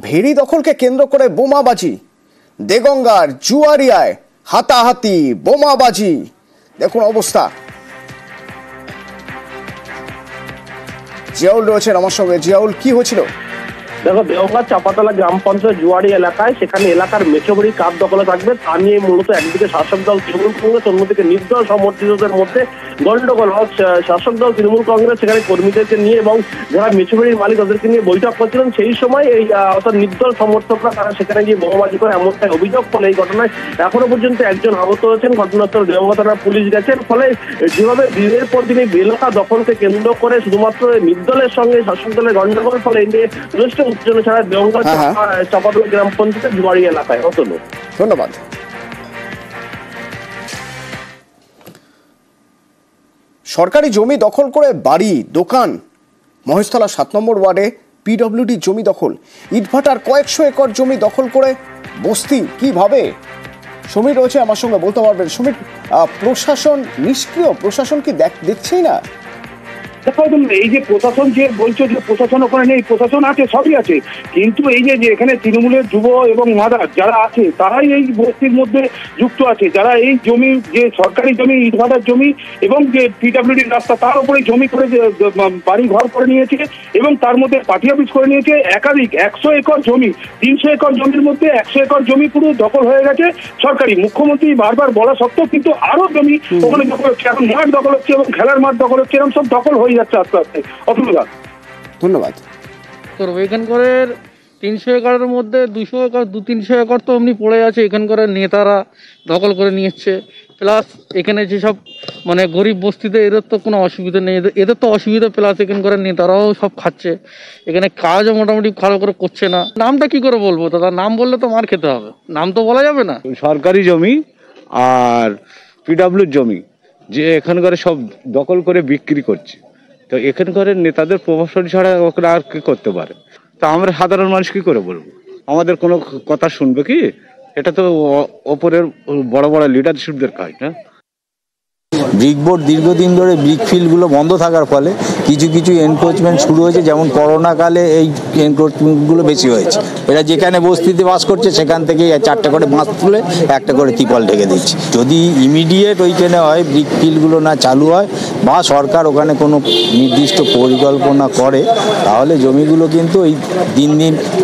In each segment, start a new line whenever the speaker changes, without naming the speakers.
ভেড়ি দখলকে কেন্দ্র করে বোমাবাজি, দেগঙ্গার জুয়ারিয়ায় হাতাহাতি, বোমাবাজি। দেখুন অবস্থা। জিয়াউল রয়েছেন আমার সঙ্গে। জিয়াউল, কি হয়েছিল?
দেখো, দেওঘর চাপাতলা গ্রাম পঞ্চায়েত জুয়ারি এলাকায়, সেখানে এলাকার মেছোবড়ি কার দখলে থাকবে তা নিয়ে মূলত একদিকে শাসক দল তৃণমূল কংগ্রেস, অন্যদিকে নির্দল সমর্থিতদের মধ্যে গন্ডগোল। শাসক দল তৃণমূল কংগ্রেস সেখানে কর্মীদেরকে নিয়ে এবং যারা মেছোবড়ির মালিক তাদেরকে নিয়ে বৈঠক করছিলেন, সেই সময় এই অর্থাৎ নির্দল সমর্থকরা তারা সেখানে গিয়ে বোমাবাজি করে এমনটাই অভিযোগ। ফলে এই ঘটনায় এখনো পর্যন্ত একজন আহত হয়েছেন। ঘটনাস্থলে দেওঘর থানার পুলিশ গেছেন। ফলে যেভাবে দিনের পর দিন এই এলাকা দখলকে কেন্দ্র করে শুধুমাত্র নির্দলের সঙ্গে শাসক দলের গন্ডগোল, ফলে এই নিয়ে যথেষ্ট উত্তেজনা ছাড়া দেওঘর চাপাতলা গ্রাম পঞ্চায়েতের জুয়ারি এলাকায়।
ধন্যবাদ। সরকারি জমি দখল করে বাড়ি, দোকান, মহেশতলা 7 নম্বর ওয়ার্ডে পিডব্লিউডি জমি দখল, ইটভাটার কয়েকশো একর জমি দখল করে বস্তি। কিভাবে? সমীর রয়েছে আমার সঙ্গে, বলতে পারবেন। সমীর, প্রশাসন নিষ্ক্রিয়, প্রশাসন কি দেখছেই না?
এই যে প্রশাসন যে বলছো যে প্রশাসন ওখানে নেই, প্রশাসন আছে, সবই আছে, কিন্তু এই যে এখানে তৃণমূলের যুব এবং মাদার যারা আছে তারাই এই বস্তির মধ্যে যুক্ত আছে, যারা এই জমি, যে সরকারি জমি, ইটভাটার জমি এবং যে পিডব্লিউডির রাস্তা, তার উপরে জমি করে বাড়ি ঘর করে নিয়েছে এবং তার মধ্যে পার্টি অফিস করে নিয়েছে। একাধিক 100 একর জমি, 300 একর জমির মধ্যে 100 একর জমি পুরো দখল হয়ে গেছে সরকারি। মুখ্যমন্ত্রী বারবার বলা সত্ত্বেও কিন্তু আরো জমি ওখানে দখল হচ্ছে, এখন মাঠ দখল হচ্ছে এবং খেলার মাঠ দখল হচ্ছে, এরকম সব দখল হয়ে যাচ্ছে আস্তে আস্তে।
ধন্যবাদ।
এখানকার 300 একরের মধ্যে 200 একর, 200-300 একর তো এমনি পড়ে আছে, এখানকার নেতারা দখল করে নিচ্ছে। প্লাস এখানে যেসব মানে গরিব বস্তিতে এদের তো কোনো অসুবিধা নেই, এদের তো অসুবিধা, প্লাস এখানকার নেতারাও সব খাচ্ছে। এখানে কাজও মোটামুটি ভালো করে করছে না। নামটা কি করে বলবো দাদা? নাম বললে তো মার খেতে হবে, নাম তো বলা যাবে না।
সরকারি জমি আর পিডব্লিউর জমি যে এখানকার সব দখল করে বিক্রি করছে, তো এখানকার নেতাদের প্রভাবশালী ছাড়া ওরা আর কি করতে পারে? তা আমরা সাধারণ মানুষ কি করে বলবো? আমাদের কোনো কথা শুনবে কি? এটা তো ওপরের বড় বড় লিডারশিপদের কাজ না।
ব্রিক বোর্ড দীর্ঘদিন ধরে ব্রিক ফিল্ডগুলো বন্ধ থাকার ফলে কিছু কিছু এনক্রোচমেন্ট শুরু হয়েছে, যেমন করোনাকালে এই এনক্রোচমেন্টগুলো বেশি হয়েছে। এরা যেখানে বস্তিতে বাস করছে সেখান থেকে 4টা করে বাঁশ তুলে 1টা করে ত্রিপল ঢেকে দিচ্ছে। যদি ইমিডিয়েট ওইখানে হয়, ব্রিক ফিল্ডগুলো না চালু হয় বা সরকার ওখানে কোনো নির্দিষ্ট পরিকল্পনা করে, তাহলে জমিগুলো কিন্তু এই দিন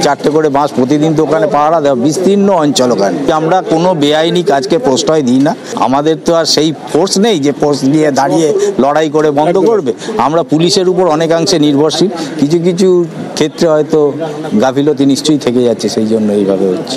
4টে করে বাঁশ প্রতিদিন তো ওখানে পাহারা দেওয়া, বিস্তীর্ণ অঞ্চল ওখানে। আমরা কোনো বেআইনি কাজকে প্রশ্রয় দিই না। আমাদের তো আর সেই ফোর্স নেই যে ফোর্স নিয়ে দাঁড়িয়ে লড়াই করে বন্ধ করবে। আমরা পুলিশের উপর অনেকাংশে নির্ভরশীল, কিছু কিছু ক্ষেত্রে হয়তো গাফিলতি নিশ্চয়ই থেকে যাচ্ছে, সেই জন্য এইভাবে হচ্ছে।